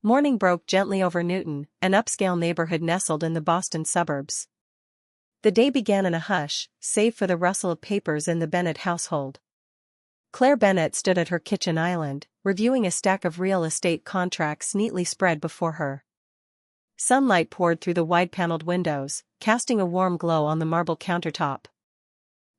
Morning broke gently over Newton, an upscale neighborhood nestled in the Boston suburbs. The day began in a hush, save for the rustle of papers in the Bennett household. Claire Bennett stood at her kitchen island, reviewing a stack of real estate contracts neatly spread before her. Sunlight poured through the wide-paneled windows, casting a warm glow on the marble countertop.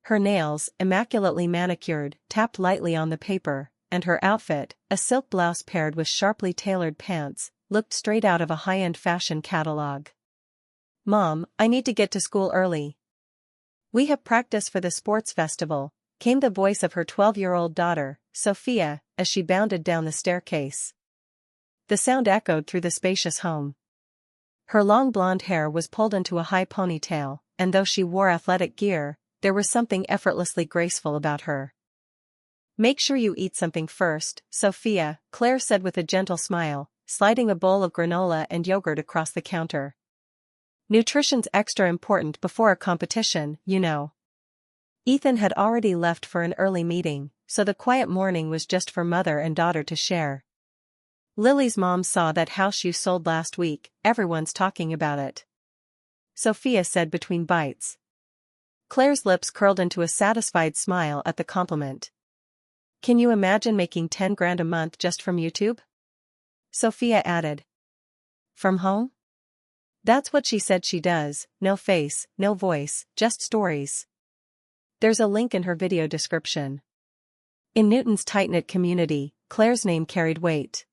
Her nails, immaculately manicured, tapped lightly on the paper, and her outfit, a silk blouse paired with sharply tailored pants, looked straight out of a high-end fashion catalog. "Mom, I need to get to school early. We have practice for the sports festival," came the voice of her 12-year-old daughter, Sophia, as she bounded down the staircase. The sound echoed through the spacious home. Her long blonde hair was pulled into a high ponytail, and though she wore athletic gear, there was something effortlessly graceful about her. "Make sure you eat something first, Sophia," Claire said with a gentle smile, sliding a bowl of granola and yogurt across the counter. "Nutrition's extra important before a competition, you know." Ethan had already left for an early meeting, so the quiet morning was just for mother and daughter to share. "Lily's mom saw that house you sold last week, everyone's talking about it," Sophia said between bites. Claire's lips curled into a satisfied smile at the compliment. "Can you imagine making 10 grand a month just from YouTube?" Sophia added. "From home?" "That's what she said she does, no face, no voice, just stories." There's a link in her video description. In Newton's tight-knit community, Claire's name carried weight.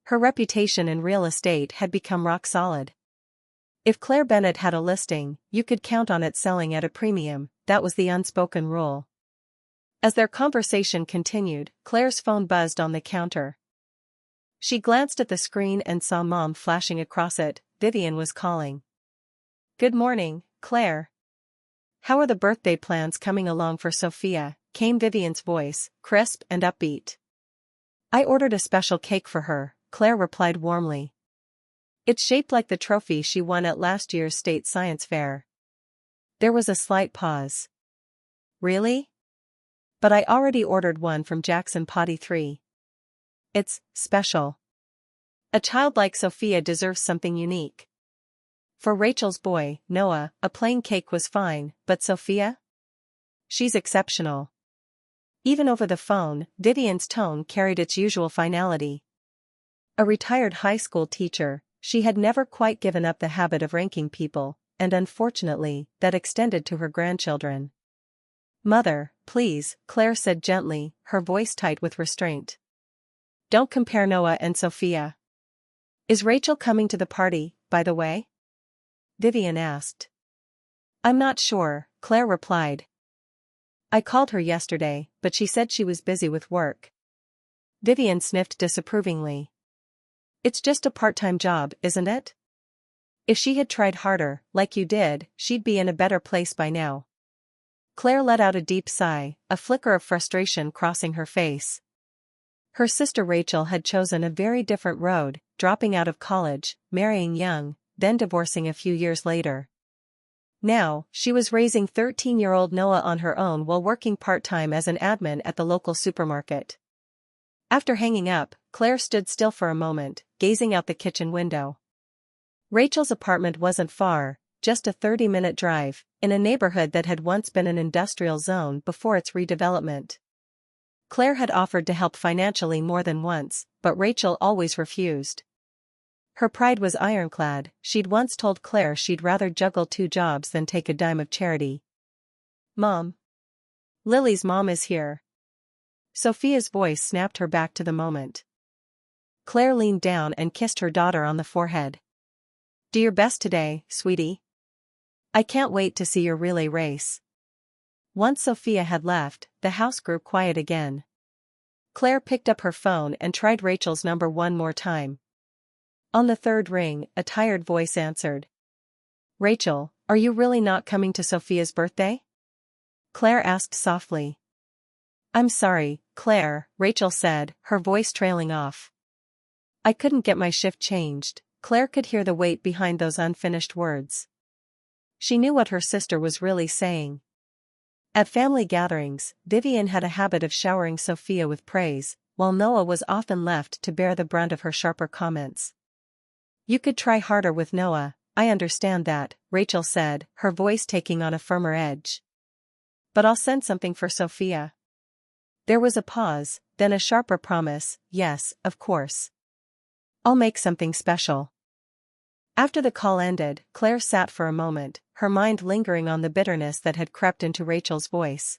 Her reputation in real estate had become rock solid. If Claire Bennett had a listing, you could count on it selling at a premium, that was the unspoken rule. As their conversation continued, Claire's phone buzzed on the counter. She glanced at the screen and saw Mom flashing across it. Vivian was calling. "Good morning, Claire. How are the birthday plans coming along for Sophia?" came Vivian's voice, crisp and upbeat. "I ordered a special cake for her," Claire replied warmly. "It's shaped like the trophy she won at last year's state science fair." There was a slight pause. "Really? But I already ordered one from Jackson Potty 3. It's special. A child like Sophia deserves something unique." For Rachel's boy, Noah, a plain cake was fine, but Sophia? She's exceptional. Even over the phone, Vivian's tone carried its usual finality. A retired high school teacher, she had never quite given up the habit of ranking people, and unfortunately, that extended to her grandchildren. "Mother, please," Claire said gently, her voice tight with restraint. "Don't compare Noah and Sophia." "Is Rachel coming to the party, by the way?" Vivian asked. "I'm not sure," Claire replied. "I called her yesterday, but she said she was busy with work." Vivian sniffed disapprovingly. "It's just a part-time job, isn't it? If she had tried harder, like you did, she'd be in a better place by now." Claire let out a deep sigh, a flicker of frustration crossing her face. Her sister Rachel had chosen a very different road, dropping out of college, marrying young, then divorcing a few years later. Now, she was raising 13-year-old Noah on her own while working part-time as an admin at the local supermarket. After hanging up, Claire stood still for a moment, gazing out the kitchen window. Rachel's apartment wasn't far, just a 30-minute drive, in a neighborhood that had once been an industrial zone before its redevelopment. Claire had offered to help financially more than once, but Rachel always refused. Her pride was ironclad. She'd once told Claire she'd rather juggle 2 jobs than take a dime of charity. "Mom. Lily's mom is here." Sophia's voice snapped her back to the moment. Claire leaned down and kissed her daughter on the forehead. "Do your best today, sweetie. I can't wait to see your relay race." Once Sophia had left, the house grew quiet again. Claire picked up her phone and tried Rachel's number one more time. On the third ring, a tired voice answered. "Rachel, are you really not coming to Sophia's birthday?" Claire asked softly. "I'm sorry, Claire," Rachel said, her voice trailing off. "I couldn't get my shift changed." Claire could hear the weight behind those unfinished words. She knew what her sister was really saying. At family gatherings, Vivian had a habit of showering Sophia with praise, while Noah was often left to bear the brunt of her sharper comments. "You could try harder with Noah, I understand that," Rachel said, her voice taking on a firmer edge. "But I'll send something for Sophia." There was a pause, then a sharper promise, "Yes, of course. I'll make something special." After the call ended, Claire sat for a moment, her mind lingering on the bitterness that had crept into Rachel's voice.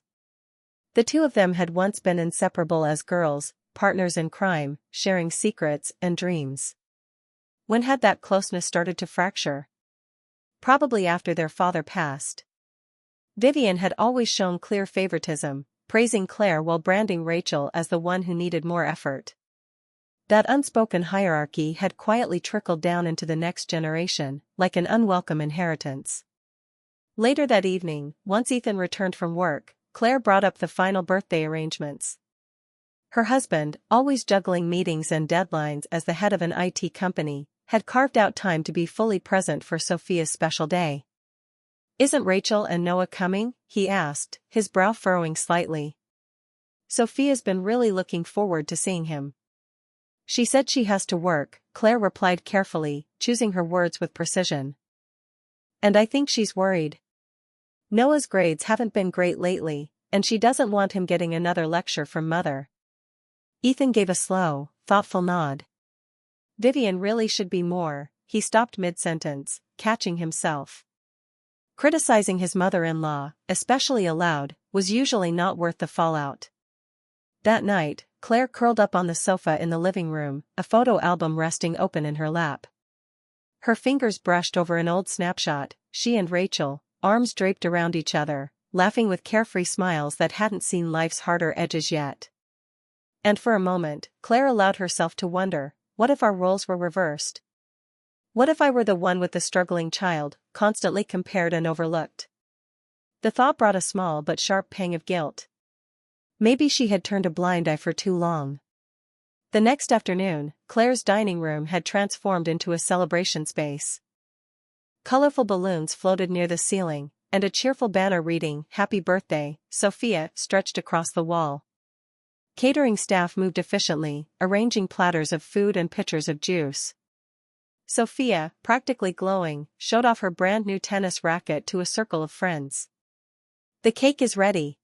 The two of them had once been inseparable as girls, partners in crime, sharing secrets and dreams. When had that closeness started to fracture? Probably after their father passed. Vivian had always shown clear favoritism, praising Claire while branding Rachel as the one who needed more effort. That unspoken hierarchy had quietly trickled down into the next generation, like an unwelcome inheritance. Later that evening, once Ethan returned from work, Claire brought up the final birthday arrangements. Her husband, always juggling meetings and deadlines as the head of an IT company, had carved out time to be fully present for Sophia's special day. "Isn't Rachel and Noah coming?" he asked, his brow furrowing slightly. "Sophia's been really looking forward to seeing him. She said she has to work," Claire replied carefully, choosing her words with precision. "And I think she's worried. Noah's grades haven't been great lately, and she doesn't want him getting another lecture from Mother." Ethan gave a slow, thoughtful nod. Vivian really should be more, he stopped mid-sentence, catching himself. Criticizing his mother-in-law, especially aloud, was usually not worth the fallout. That night, Claire curled up on the sofa in the living room, a photo album resting open in her lap. Her fingers brushed over an old snapshot, she and Rachel, arms draped around each other, laughing with carefree smiles that hadn't seen life's harder edges yet. And for a moment, Claire allowed herself to wonder, what if our roles were reversed? What if I were the one with the struggling child, constantly compared and overlooked? The thought brought a small but sharp pang of guilt. Maybe she had turned a blind eye for too long. The next afternoon, Claire's dining room had transformed into a celebration space. Colorful balloons floated near the ceiling, and a cheerful banner reading, "Happy Birthday, Sophia," stretched across the wall. Catering staff moved efficiently, arranging platters of food and pitchers of juice. Sophia, practically glowing, showed off her brand new tennis racket to a circle of friends. "The cake is ready,"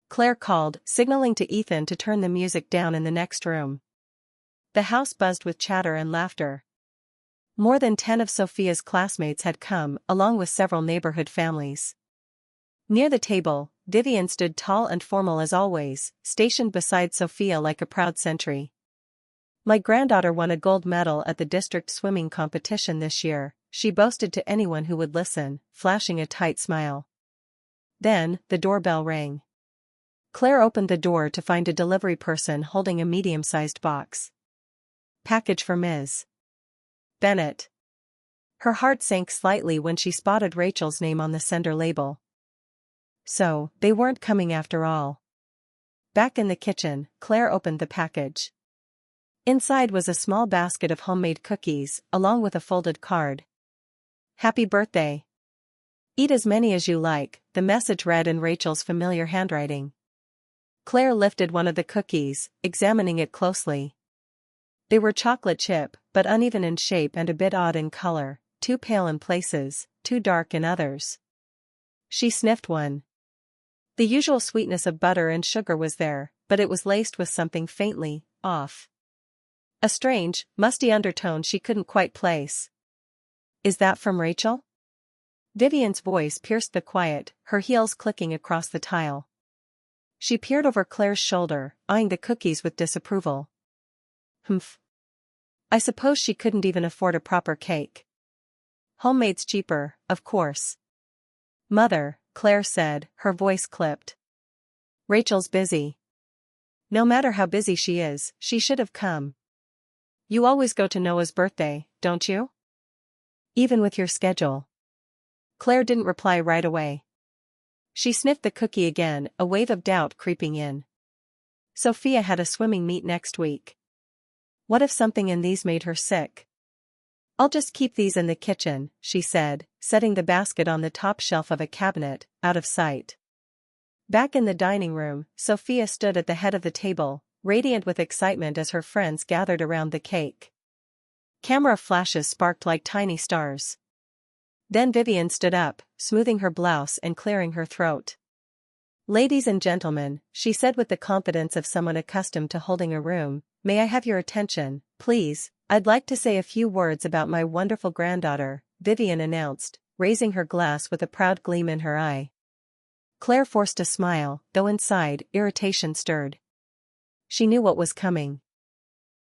Claire called, signaling to Ethan to turn the music down in the next room. The house buzzed with chatter and laughter. More than 10 of Sophia's classmates had come, along with several neighborhood families. Near the table, Vivian stood tall and formal as always, stationed beside Sophia like a proud sentry. "My granddaughter won a gold medal at the district swimming competition this year," she boasted to anyone who would listen, flashing a tight smile. Then, the doorbell rang. Claire opened the door to find a delivery person holding a medium-sized box. "Package for Ms. Bennett." Her heart sank slightly when she spotted Rachel's name on the sender label. So, they weren't coming after all. Back in the kitchen, Claire opened the package. Inside was a small basket of homemade cookies, along with a folded card. "Happy birthday. Eat as many as you like," the message read in Rachel's familiar handwriting. Claire lifted one of the cookies, examining it closely. They were chocolate chip, but uneven in shape and a bit odd in color, too pale in places, too dark in others. She sniffed one. The usual sweetness of butter and sugar was there, but it was laced with something faintly off. A strange, musty undertone she couldn't quite place. "Is that from Rachel?" Vivian's voice pierced the quiet, her heels clicking across the tile. She peered over Claire's shoulder, eyeing the cookies with disapproval. "Humph. I suppose she couldn't even afford a proper cake. Homemade's cheaper, of course." "Mother," Claire said, her voice clipped. "Rachel's busy. No matter how busy she is, she should have come. You always go to Noah's birthday, don't you? Even with your schedule." Claire didn't reply right away. She sniffed the cookie again, a wave of doubt creeping in. Sophia had a swimming meet next week. What if something in these made her sick? "I'll just keep these in the kitchen," she said, setting the basket on the top shelf of a cabinet, out of sight. Back in the dining room, Sophia stood at the head of the table, radiant with excitement as her friends gathered around the cake. Camera flashes sparked like tiny stars. Then Vivian stood up, smoothing her blouse and clearing her throat. "Ladies and gentlemen," she said with the confidence of someone accustomed to holding a room, "may I have your attention, please? I'd like to say a few words about my wonderful granddaughter," Vivian announced, raising her glass with a proud gleam in her eye. Claire forced a smile, though inside, irritation stirred. She knew what was coming.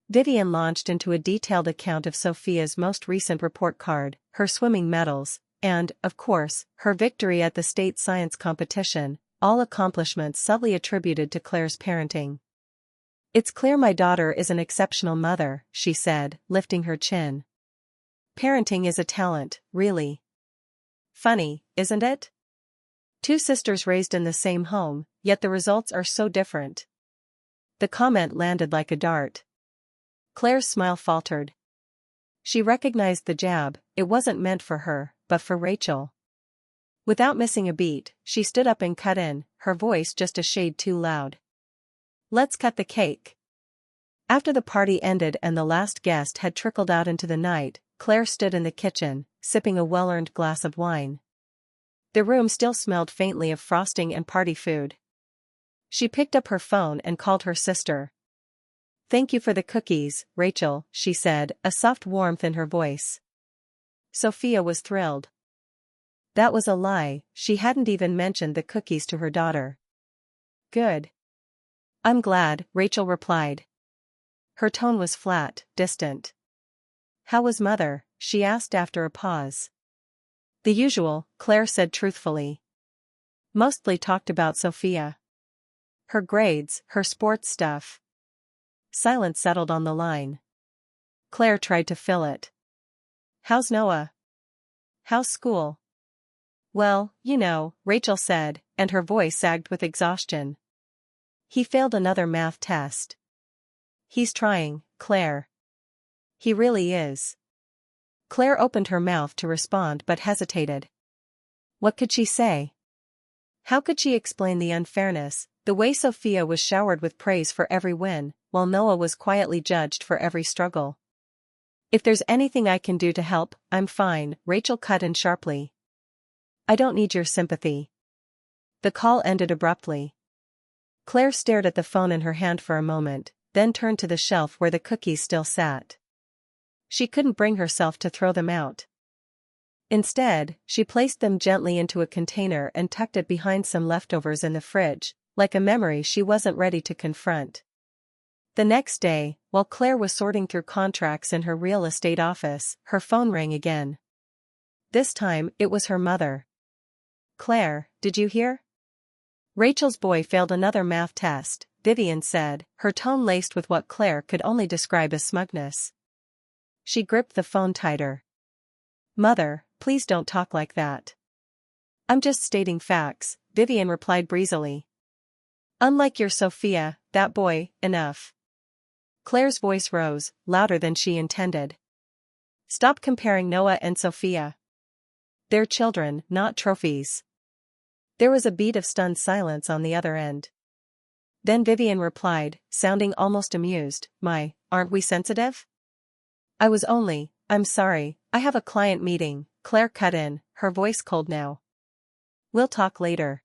Vivian launched into a detailed account of Sophia's most recent report card, her swimming medals, and, of course, her victory at the state science competition, all accomplishments subtly attributed to Claire's parenting. "It's clear my daughter is an exceptional mother," she said, lifting her chin. "Parenting is a talent, really. Funny, isn't it? Two sisters raised in the same home, yet the results are so different." The comment landed like a dart. Claire's smile faltered. She recognized the jab. It wasn't meant for her, but for Rachel. Without missing a beat, she stood up and cut in, her voice just a shade too loud. "Let's cut the cake." After the party ended and the last guest had trickled out into the night, Claire stood in the kitchen, sipping a well-earned glass of wine. The room still smelled faintly of frosting and party food. She picked up her phone and called her sister. "Thank you for the cookies, Rachel," she said, a soft warmth in her voice. Sophia was thrilled. That was a lie, she hadn't even mentioned the cookies to her daughter. "Good. I'm glad," Rachel replied. Her tone was flat, distant. "How was Mother?" she asked after a pause. "The usual," Claire said truthfully. "Mostly talked about Sophia. Her grades, her sports stuff." Silence settled on the line. Claire tried to fill it. "How's Noah? How's school?" "Well, you know," Rachel said, and her voice sagged with exhaustion. "He failed another math test." "He's trying, Claire. He really is." Claire opened her mouth to respond but hesitated. What could she say? How could she explain the unfairness, the way Sophia was showered with praise for every win, while Noah was quietly judged for every struggle? "If there's anything I can do to help, I'm fine," Rachel cut in sharply. "I don't need your sympathy." The call ended abruptly. Claire stared at the phone in her hand for a moment, then turned to the shelf where the cookies still sat. She couldn't bring herself to throw them out. Instead, she placed them gently into a container and tucked it behind some leftovers in the fridge, like a memory she wasn't ready to confront. The next day, while Claire was sorting through contracts in her real estate office, her phone rang again. This time, it was her mother. "Claire, did you hear? Rachel's boy failed another math test," Vivian said, her tone laced with what Claire could only describe as smugness. She gripped the phone tighter. "Mother, please don't talk like that." "I'm just stating facts," Vivian replied breezily. "Unlike your Sophia, that boy, enough." Claire's voice rose, louder than she intended. "Stop comparing Noah and Sophia. They're children, not trophies." There was a beat of stunned silence on the other end. Then Vivian replied, sounding almost amused, aren't we sensitive?" I'm sorry, I have a client meeting," Claire cut in, her voice cold now. "We'll talk later."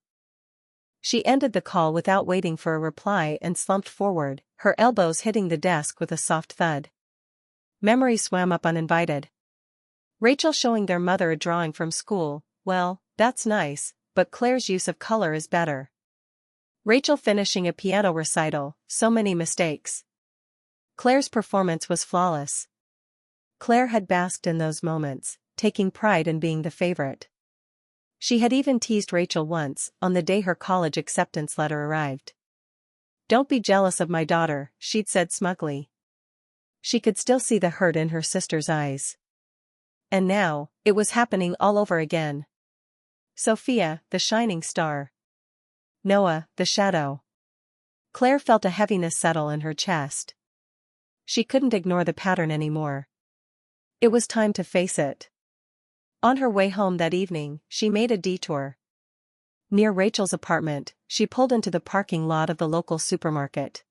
She ended the call without waiting for a reply and slumped forward, her elbows hitting the desk with a soft thud. Memory swam up uninvited. Rachel showing their mother a drawing from school, well, that's nice, but Claire's use of color is better. Rachel finishing a piano recital, so many mistakes. Claire's performance was flawless. Claire had basked in those moments, taking pride in being the favorite. She had even teased Rachel once, on the day her college acceptance letter arrived. "Don't be jealous of my daughter," she'd said smugly. She could still see the hurt in her sister's eyes. And now, it was happening all over again. Sophia, the shining star. Noah, the shadow. Claire felt a heaviness settle in her chest. She couldn't ignore the pattern anymore. It was time to face it. On her way home that evening, she made a detour. Near Rachel's apartment, she pulled into the parking lot of the local supermarket.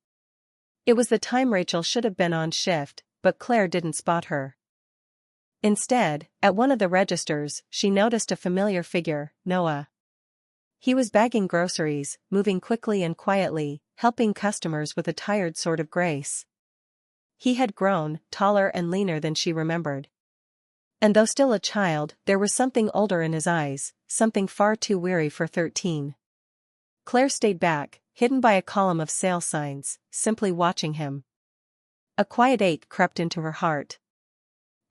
It was the time Rachel should have been on shift, but Claire didn't spot her. Instead, at one of the registers, she noticed a familiar figure, Noah. He was bagging groceries, moving quickly and quietly, helping customers with a tired sort of grace. He had grown, taller and leaner than she remembered. And though still a child, there was something older in his eyes, something far too weary for 13. Claire stayed back, hidden by a column of sale signs, simply watching him. A quiet ache crept into her heart.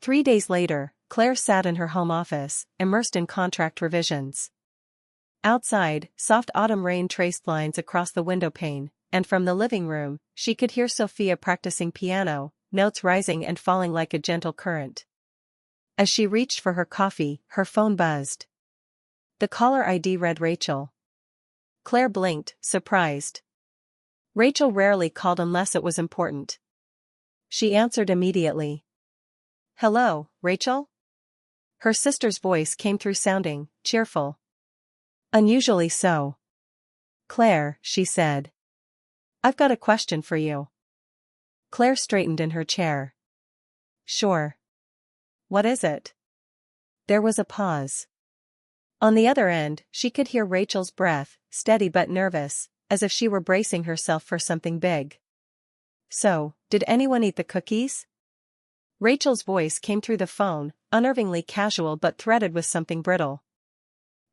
3 days later, Claire sat in her home office, immersed in contract revisions. Outside, soft autumn rain traced lines across the windowpane, and from the living room, she could hear Sophia practicing piano, notes rising and falling like a gentle current. As she reached for her coffee, her phone buzzed. The caller ID read Rachel. Claire blinked, surprised. Rachel rarely called unless it was important. She answered immediately. "Hello, Rachel?" Her sister's voice came through sounding cheerful. Unusually so. "Claire," she said. "I've got a question for you." Claire straightened in her chair. "Sure. What is it?" There was a pause. On the other end, she could hear Rachel's breath, steady but nervous, as if she were bracing herself for something big. "So, did anyone eat the cookies?" Rachel's voice came through the phone, unnervingly casual but threaded with something brittle.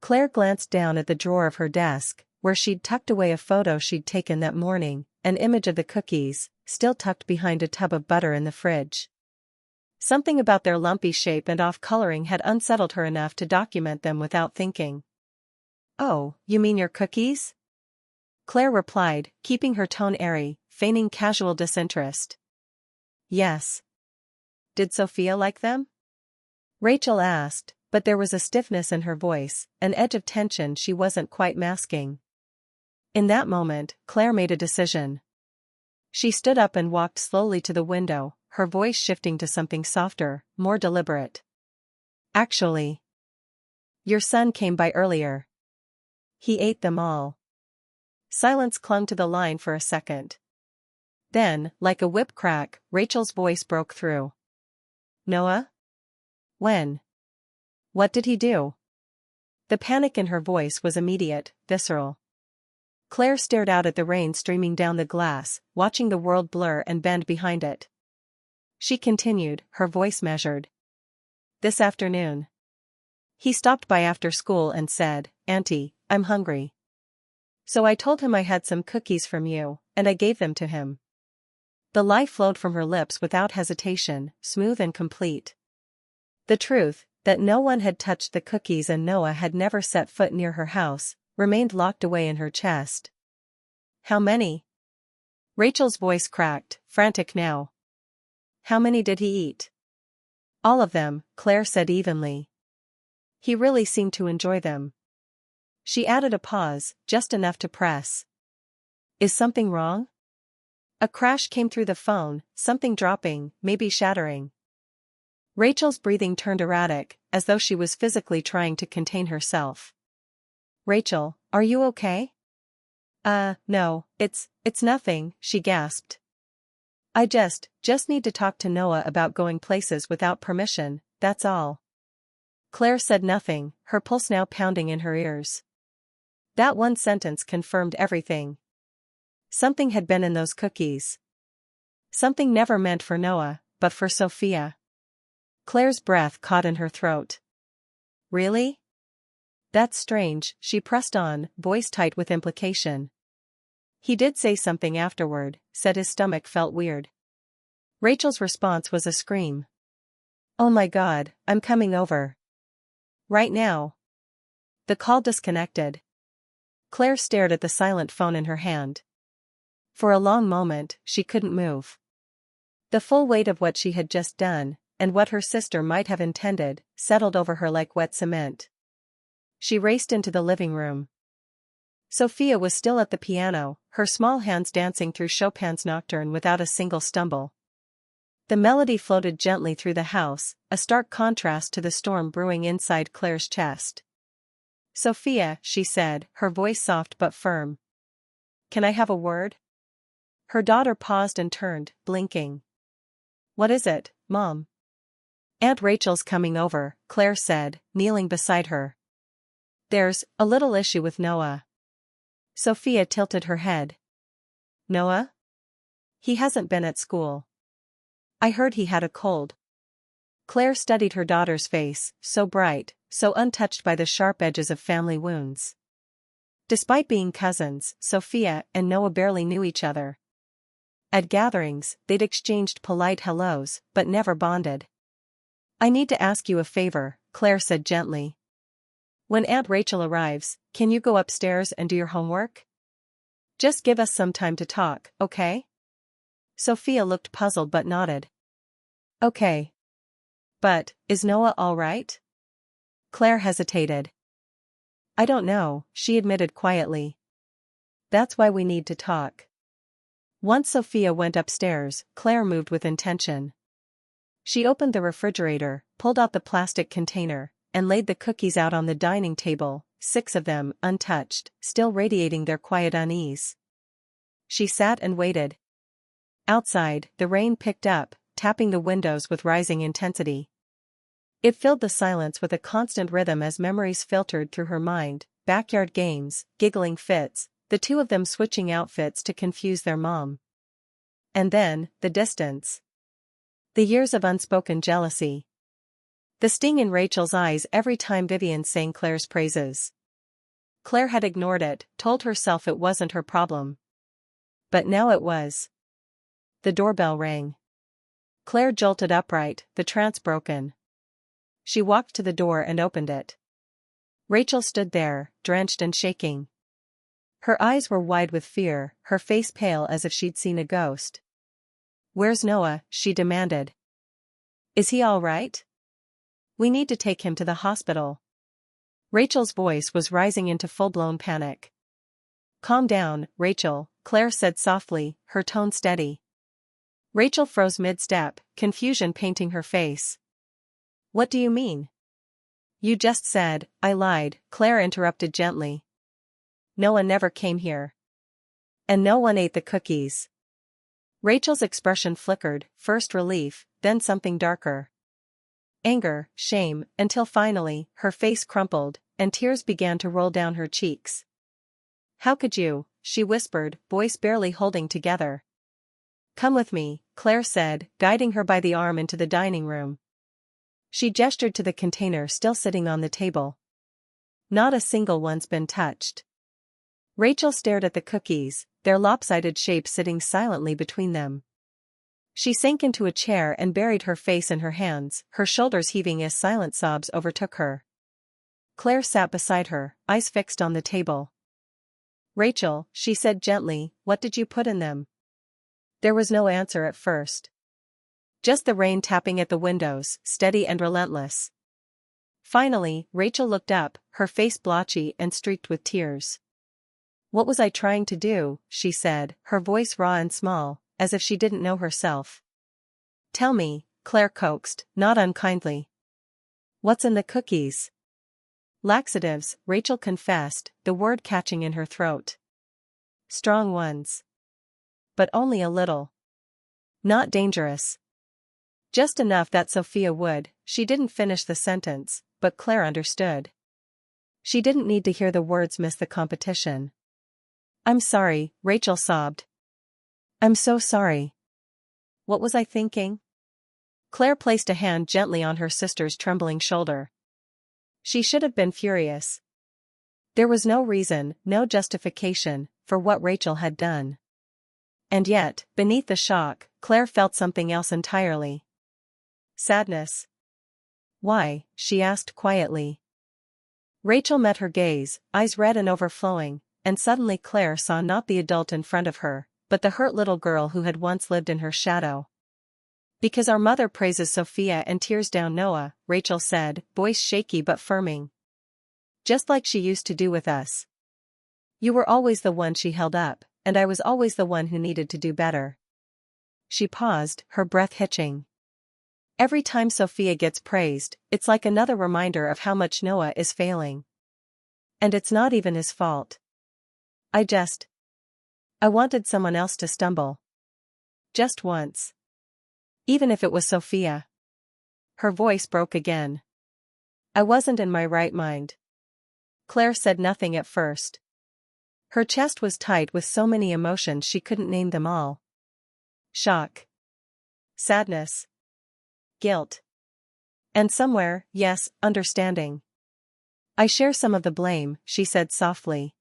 Claire glanced down at the drawer of her desk, where she'd tucked away a photo she'd taken that morning, an image of the cookies, still tucked behind a tub of butter in the fridge. Something about their lumpy shape and off-coloring had unsettled her enough to document them without thinking. "Oh, you mean your cookies?" Claire replied, keeping her tone airy, feigning casual disinterest. "Yes." "Did Sophia like them?" Rachel asked, but there was a stiffness in her voice, an edge of tension she wasn't quite masking. In that moment, Claire made a decision. She stood up and walked slowly to the window, her voice shifting to something softer, more deliberate. "Actually, your son came by earlier. He ate them all." Silence clung to the line for a second. Then, like a whip crack, Rachel's voice broke through. "Noah? When? What did he do?" The panic in her voice was immediate, visceral. Claire stared out at the rain streaming down the glass, watching the world blur and bend behind it. She continued, her voice measured. "This afternoon. He stopped by after school and said, 'Auntie, I'm hungry.' So I told him I had some cookies from you, and I gave them to him." The lie flowed from her lips without hesitation, smooth and complete. The truth, that no one had touched the cookies and Noah had never set foot near her house, remained locked away in her chest. "How many?" Rachel's voice cracked, frantic now. "How many did he eat?" "All of them," Claire said evenly. "He really seemed to enjoy them." She added a pause, just enough to press. "Is something wrong?" A crash came through the phone, something dropping, maybe shattering. Rachel's breathing turned erratic, as though she was physically trying to contain herself. "Rachel, are you okay?" No, it's nothing," she gasped. I just need to talk to Noah about going places without permission, that's all." Claire said nothing, her pulse now pounding in her ears. That one sentence confirmed everything. Something had been in those cookies. Something never meant for Noah, but for Sophia. Claire's breath caught in her throat. "Really? That's strange," she pressed on, voice tight with implication. "He did say something afterward, said his stomach felt weird." Rachel's response was a scream. "Oh my God, I'm coming over. Right now." The call disconnected. Claire stared at the silent phone in her hand. For a long moment, she couldn't move. The full weight of what she had just done, and what her sister might have intended, settled over her like wet cement. She raced into the living room. Sophia was still at the piano, her small hands dancing through Chopin's Nocturne without a single stumble. The melody floated gently through the house, a stark contrast to the storm brewing inside Claire's chest. "Sophia," she said, her voice soft but firm. "Can I have a word?" Her daughter paused and turned, blinking. What is it, Mom? Aunt Rachel's coming over, Claire said, kneeling beside her. There's a little issue with Noah. Sophia tilted her head. Noah? He hasn't been at school. I heard he had a cold. Claire studied her daughter's face, so bright, so untouched by the sharp edges of family wounds. Despite being cousins, Sophia and Noah barely knew each other. At gatherings, they'd exchanged polite hellos, but never bonded. I need to ask you a favor, Claire said gently. When Aunt Rachel arrives, can you go upstairs and do your homework? Just give us some time to talk, okay? Sophia looked puzzled but nodded. Okay. But, is Noah all right? Claire hesitated. I don't know, she admitted quietly. That's why we need to talk. Once Sophia went upstairs, Claire moved with intention. She opened the refrigerator, pulled out the plastic container, and laid the cookies out on the dining table, 6 of them, untouched, still radiating their quiet unease. She sat and waited. Outside, the rain picked up, tapping the windows with rising intensity. It filled the silence with a constant rhythm as memories filtered through her mind, backyard games, giggling fits, the 2 of them switching outfits to confuse their mom. And then, the distance. The years of unspoken jealousy. The sting in Rachel's eyes every time Vivian sang Claire's praises. Claire had ignored it, told herself it wasn't her problem. But now it was. The doorbell rang. Claire jolted upright, the trance broken. She walked to the door and opened it. Rachel stood there, drenched and shaking. Her eyes were wide with fear, her face pale as if she'd seen a ghost. Where's Noah? She demanded. Is he all right? We need to take him to the hospital. Rachel's voice was rising into full-blown panic. Calm down, Rachel, Claire said softly, her tone steady. Rachel froze mid-step, confusion painting her face. What do you mean? You just said, I lied, Claire interrupted gently. Noah never came here. And no one ate the cookies. Rachel's expression flickered, first relief, then something darker. Anger, shame, until finally, her face crumpled, and tears began to roll down her cheeks. How could you? She whispered, voice barely holding together. Come with me, Claire said, guiding her by the arm into the dining room. She gestured to the container still sitting on the table. Not a single one's been touched. Rachel stared at the cookies, their lopsided shape sitting silently between them. She sank into a chair and buried her face in her hands, her shoulders heaving as silent sobs overtook her. Claire sat beside her, eyes fixed on the table. Rachel, she said gently, what did you put in them? There was no answer at first. Just the rain tapping at the windows, steady and relentless. Finally, Rachel looked up, her face blotchy and streaked with tears. What was I trying to do? She said, her voice raw and small, as if she didn't know herself. Tell me, Claire coaxed, not unkindly. What's in the cookies? Laxatives, Rachel confessed, the word catching in her throat. Strong ones. But only a little. Not dangerous. Just enough that Sophia would. She didn't finish the sentence, but Claire understood. She didn't need to hear the words miss the competition. I'm sorry, Rachel sobbed. I'm so sorry. What was I thinking? Claire placed a hand gently on her sister's trembling shoulder. She should have been furious. There was no reason, no justification, for what Rachel had done. And yet, beneath the shock, Claire felt something else entirely. Sadness. Why? She asked quietly. Rachel met her gaze, eyes red and overflowing, and suddenly Claire saw not the adult in front of her, but the hurt little girl who had once lived in her shadow. Because our mother praises Sophia and tears down Noah, Rachel said, voice shaky but firming. Just like she used to do with us. You were always the one she held up, and I was always the one who needed to do better. She paused, her breath hitching. Every time Sophia gets praised, it's like another reminder of how much Noah is failing. And it's not even his fault. I wanted someone else to stumble. Just once. Even if it was Sophia. Her voice broke again. I wasn't in my right mind. Claire said nothing at first. Her chest was tight with so many emotions she couldn't name them all. Shock. Sadness. Guilt. And somewhere, yes, understanding. I share some of the blame, she said softly.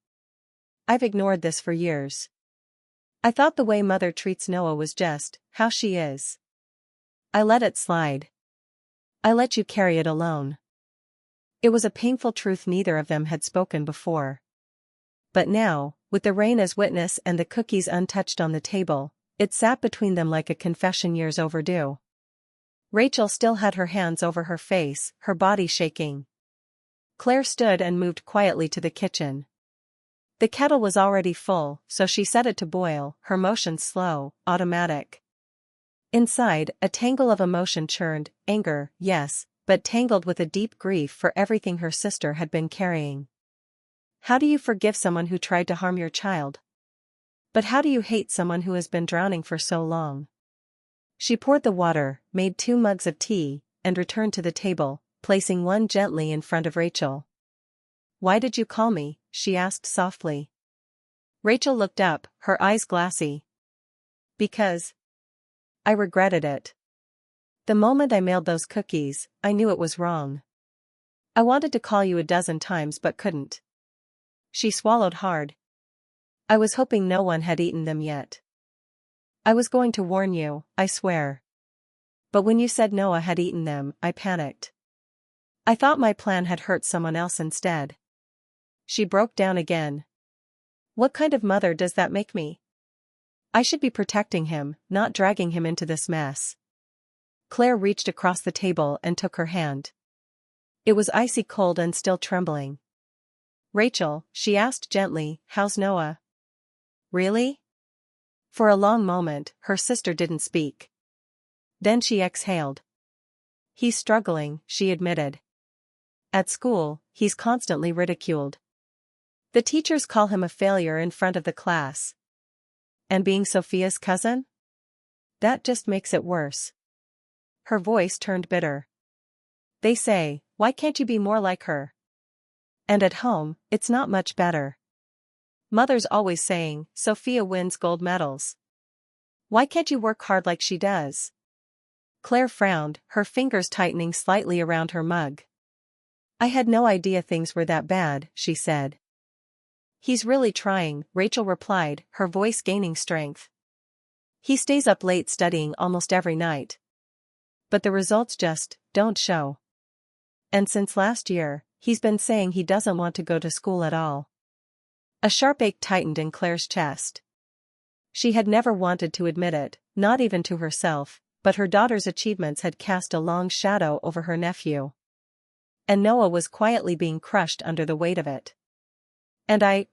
I've ignored this for years. I thought the way Mother treats Noah was just how she is. I let it slide. I let you carry it alone. It was a painful truth neither of them had spoken before. But now, with the rain as witness and the cookies untouched on the table, it sat between them like a confession years overdue. Rachel still had her hands over her face, her body shaking. Claire stood and moved quietly to the kitchen. The kettle was already full, so she set it to boil, her motion slow, automatic. Inside, a tangle of emotion churned, anger, yes, but tangled with a deep grief for everything her sister had been carrying. How do you forgive someone who tried to harm your child? But how do you hate someone who has been drowning for so long? She poured the water, made 2 mugs of tea, and returned to the table, placing one gently in front of Rachel. Why did you call me? She asked softly. Rachel looked up, her eyes glassy. Because I regretted it. The moment I mailed those cookies, I knew it was wrong. I wanted to call you a dozen times but couldn't. She swallowed hard. I was hoping no one had eaten them yet. I was going to warn you, I swear. But when you said Noah had eaten them, I panicked. I thought my plan had hurt someone else instead. She broke down again. What kind of mother does that make me? I should be protecting him, not dragging him into this mess. Claire reached across the table and took her hand. It was icy cold and still trembling. Rachel, she asked gently, how's Noah? Really? For a long moment, her sister didn't speak. Then she exhaled. He's struggling, she admitted. At school, he's constantly ridiculed. The teachers call him a failure in front of the class. And being Sophia's cousin? That just makes it worse. Her voice turned bitter. They say, why can't you be more like her? And at home, it's not much better. Mother's always saying, Sophia wins gold medals. Why can't you work hard like she does? Claire frowned, her fingers tightening slightly around her mug. I had no idea things were that bad, she said. He's really trying, Rachel replied, her voice gaining strength. He stays up late studying almost every night. But the results just don't show. And since last year, he's been saying he doesn't want to go to school at all. A sharp ache tightened in Claire's chest. She had never wanted to admit it, not even to herself, but her daughter's achievements had cast a long shadow over her nephew. And Noah was quietly being crushed under the weight of it.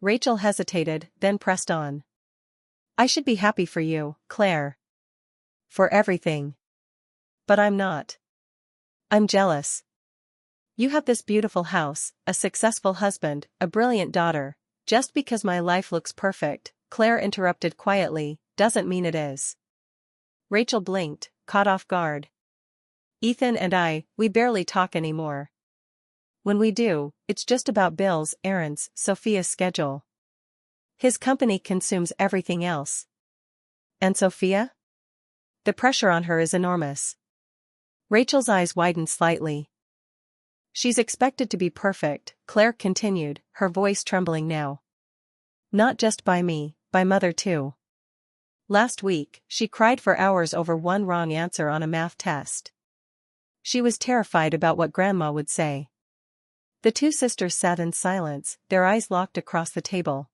Rachel hesitated, then pressed on. I should be happy for you, Claire. For everything. But I'm not. I'm jealous. You have this beautiful house, a successful husband, a brilliant daughter. Just because my life looks perfect, Claire interrupted quietly, doesn't mean it is. Rachel blinked, caught off guard. Ethan and we barely talk anymore. When we do, it's just about bills, errands, Sophia's schedule. His company consumes everything else. And Sophia? The pressure on her is enormous. Rachel's eyes widened slightly. She's expected to be perfect, Claire continued, her voice trembling now. Not just by me, by Mother too. Last week, she cried for hours over one wrong answer on a math test. She was terrified about what Grandma would say. The 2 sisters sat in silence, their eyes locked across the table.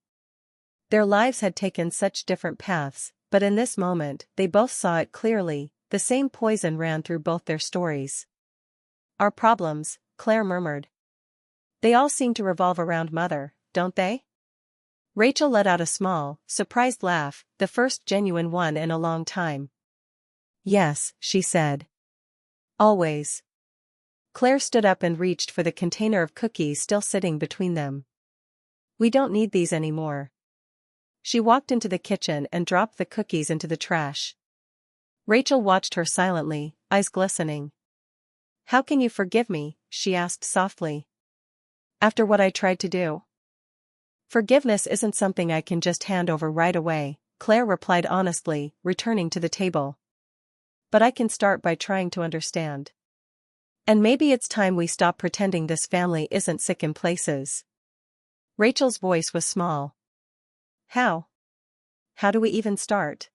Their lives had taken such different paths, but in this moment, they both saw it clearly, the same poison ran through both their stories. Our problems, Claire murmured. They all seem to revolve around Mother, don't they? Rachel let out a small, surprised laugh, the first genuine one in a long time. Yes, she said. Always. Claire stood up and reached for the container of cookies still sitting between them. We don't need these anymore. She walked into the kitchen and dropped the cookies into the trash. Rachel watched her silently, eyes glistening. "How can you forgive me?" she asked softly. "After what I tried to do?" "Forgiveness isn't something I can just hand over right away," Claire replied honestly, returning to the table. "But I can start by trying to understand. And maybe it's time we stop pretending this family isn't sick in places." Rachel's voice was small. "How? How do we even start?"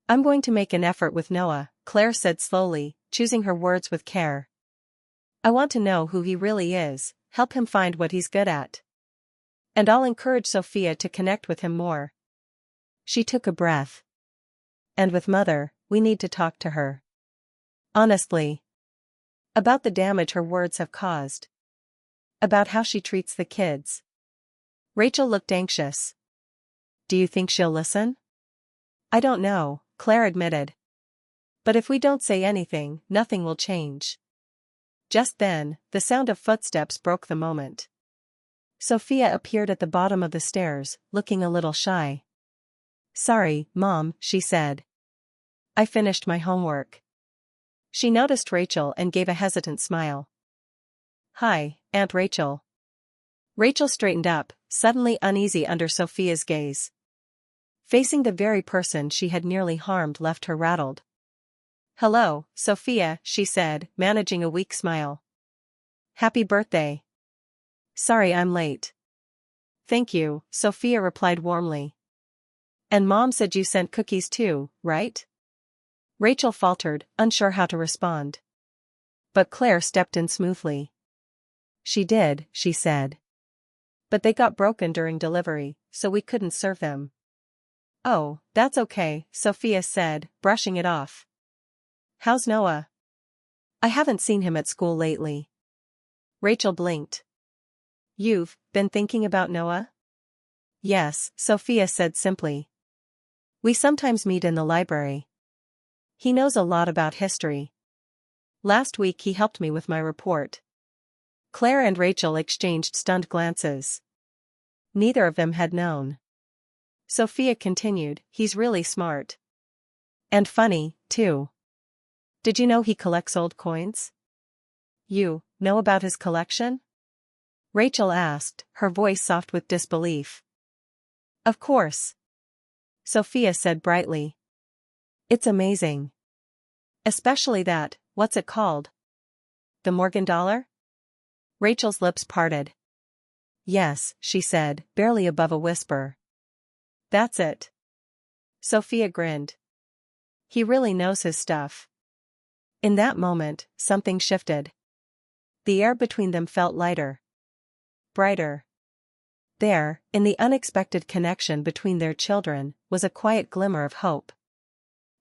"I'm going to make an effort with Noah," Claire said slowly, choosing her words with care. "I want to know who he really is, help him find what he's good at. And I'll encourage Sophia to connect with him more." She took a breath. "And with Mother, we need to talk to her. Honestly. About the damage her words have caused. About how she treats the kids." Rachel looked anxious. "Do you think she'll listen?" "I don't know," Claire admitted. "But if we don't say anything, nothing will change." Just then, the sound of footsteps broke the moment. Sophia appeared at the bottom of the stairs, looking a little shy. "Sorry, Mom," she said. "I finished my homework." She noticed Rachel and gave a hesitant smile. "Hi, Aunt Rachel." Rachel straightened up, suddenly uneasy under Sophia's gaze. Facing the very person she had nearly harmed left her rattled. "Hello, Sophia," she said, managing a weak smile. "Happy birthday." "Sorry I'm late." "Thank you," Sophia replied warmly. "And Mom said you sent cookies too, right?" Rachel faltered, unsure how to respond. But Claire stepped in smoothly. "She did," she said. "But they got broken during delivery, so we couldn't serve them." "Oh, that's okay," Sophia said, brushing it off. "How's Noah?" "I haven't seen him at school lately." Rachel blinked. "You've been thinking about Noah?" "Yes," Sophia said simply. "We sometimes meet in the library. He knows a lot about history. Last week he helped me with my report." Claire and Rachel exchanged stunned glances. Neither of them had known. Sophia continued, "He's really smart. And funny, too. Did you know he collects old coins?" "You know about his collection?" Rachel asked, her voice soft with disbelief. "Of course," Sophia said brightly. "It's amazing. Especially that, what's it called? The Morgan dollar?" Rachel's lips parted. "Yes," she said, barely above a whisper. "That's it." Sophia grinned. "He really knows his stuff." In that moment, something shifted. The air between them felt lighter. Brighter. There, in the unexpected connection between their children, was a quiet glimmer of hope.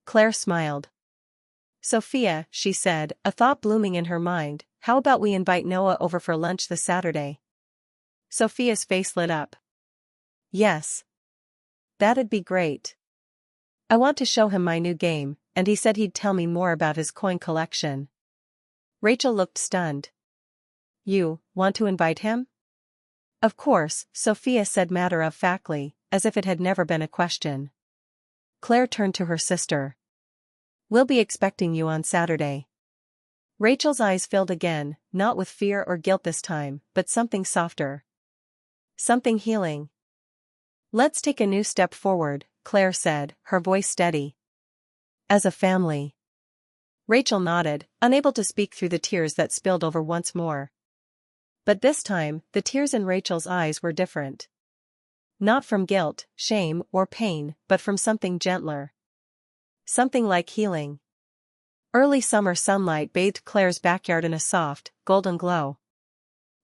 Claire smiled. "Sophia," she said, a thought blooming in her mind, "how about we invite Noah over for lunch this Saturday?" Sophia's face lit up. "Yes. That'd be great. I want to show him my new game, and he said he'd tell me more about his coin collection." Rachel looked stunned. "You want to invite him?" "Of course," Sophia said matter-of-factly, as if it had never been a question. Claire turned to her sister. "We'll be expecting you on Saturday." Rachel's eyes filled again, not with fear or guilt this time, but something softer. Something healing. "Let's take a new step forward," Claire said, her voice steady. "As a family." Rachel nodded, unable to speak through the tears that spilled over once more. But this time, the tears in Rachel's eyes were different. Not from guilt, shame, or pain, but from something gentler. Something like healing. Early summer sunlight bathed Claire's backyard in a soft, golden glow.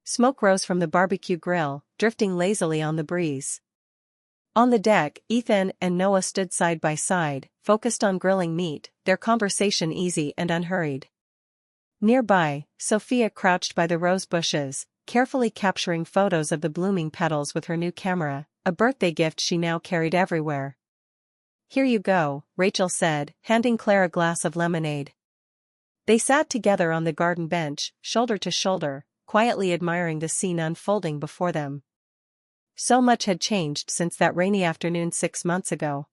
Smoke rose from the barbecue grill, drifting lazily on the breeze. On the deck, Ethan and Noah stood side by side, focused on grilling meat, their conversation easy and unhurried. Nearby, Sophia crouched by the rose bushes, carefully capturing photos of the blooming petals with her new camera, a birthday gift she now carried everywhere. "Here you go," Rachel said, handing Claire a glass of lemonade. They sat together on the garden bench, shoulder to shoulder, quietly admiring the scene unfolding before them. So much had changed since that rainy afternoon 6 months ago.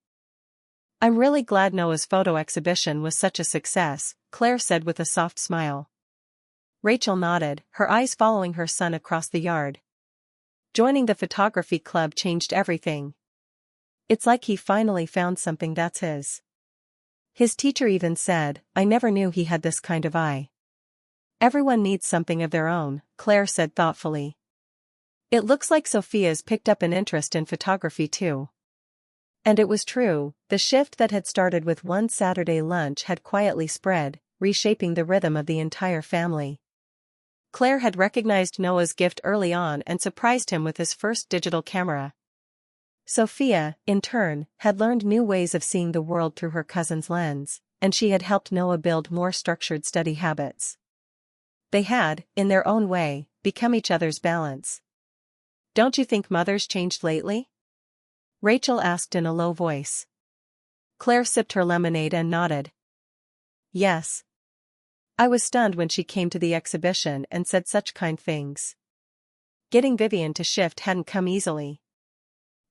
I'm really glad Noah's photo exhibition was such a success, Claire said with a soft smile. Rachel nodded, her eyes following her son across the yard. Joining the photography club changed everything. It's like he finally found something that's his. His teacher even said, I never knew he had this kind of eye. Everyone needs something of their own, Claire said thoughtfully. It looks like Sophia's picked up an interest in photography too. And it was true, the shift that had started with one Saturday lunch had quietly spread, reshaping the rhythm of the entire family. Claire had recognized Noah's gift early on and surprised him with his first digital camera. Sophia, in turn, had learned new ways of seeing the world through her cousin's lens, and she had helped Noah build more structured study habits. They had, in their own way, become each other's balance. Don't you think Mother's changed lately? Rachel asked in a low voice. Claire sipped her lemonade and nodded. Yes. I was stunned when she came to the exhibition and said such kind things. Getting Vivian to shift hadn't come easily.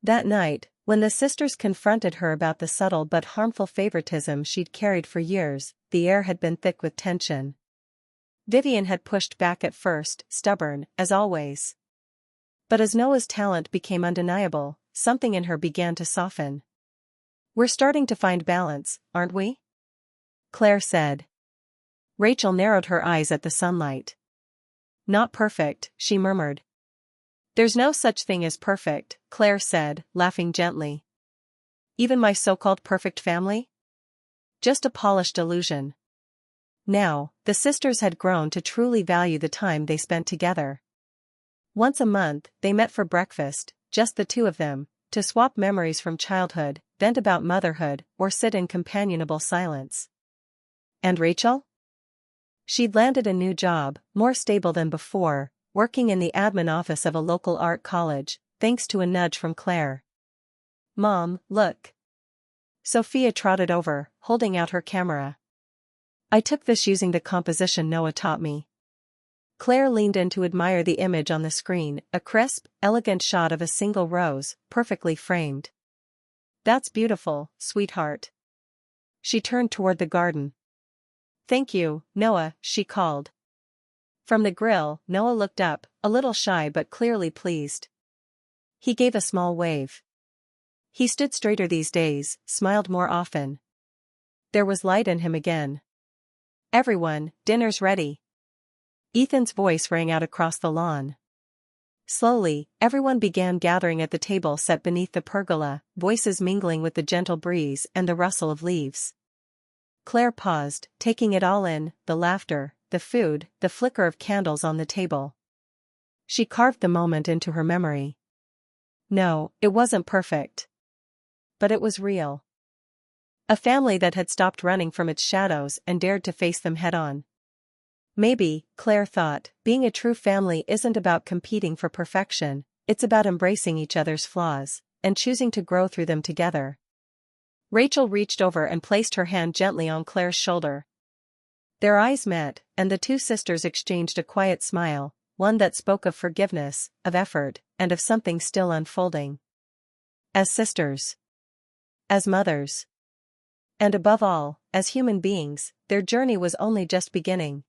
That night, when the sisters confronted her about the subtle but harmful favoritism she'd carried for years, the air had been thick with tension. Vivian had pushed back at first, stubborn, as always. But as Noah's talent became undeniable, something in her began to soften. We're starting to find balance, aren't we? Claire said. Rachel narrowed her eyes at the sunlight. Not perfect, she murmured. There's no such thing as perfect, Claire said, laughing gently. Even my so-called perfect family? Just a polished illusion. Now, the sisters had grown to truly value the time they spent together. Once a month, they met for breakfast, just the two of them, to swap memories from childhood, vent about motherhood, or sit in companionable silence. And Rachel? She'd landed a new job, more stable than before, working in the admin office of a local art college, thanks to a nudge from Claire. Mom, look. Sophia trotted over, holding out her camera. I took this using the composition Noah taught me. Claire leaned in to admire the image on the screen, a crisp, elegant shot of a single rose, perfectly framed. That's beautiful, sweetheart. She turned toward the garden. Thank you, Noah, she called. From the grill, Noah looked up, a little shy but clearly pleased. He gave a small wave. He stood straighter these days, smiled more often. There was light in him again. Everyone, dinner's ready. Ethan's voice rang out across the lawn. Slowly, everyone began gathering at the table set beneath the pergola, voices mingling with the gentle breeze and the rustle of leaves. Claire paused, taking it all in, the laughter, the food, the flicker of candles on the table. She carved the moment into her memory. No, it wasn't perfect. But it was real. A family that had stopped running from its shadows and dared to face them head-on. Maybe, Claire thought, being a true family isn't about competing for perfection, it's about embracing each other's flaws, and choosing to grow through them together. Rachel reached over and placed her hand gently on Claire's shoulder. Their eyes met, and the two sisters exchanged a quiet smile, one that spoke of forgiveness, of effort, and of something still unfolding. As sisters. As mothers. And above all, as human beings, their journey was only just beginning.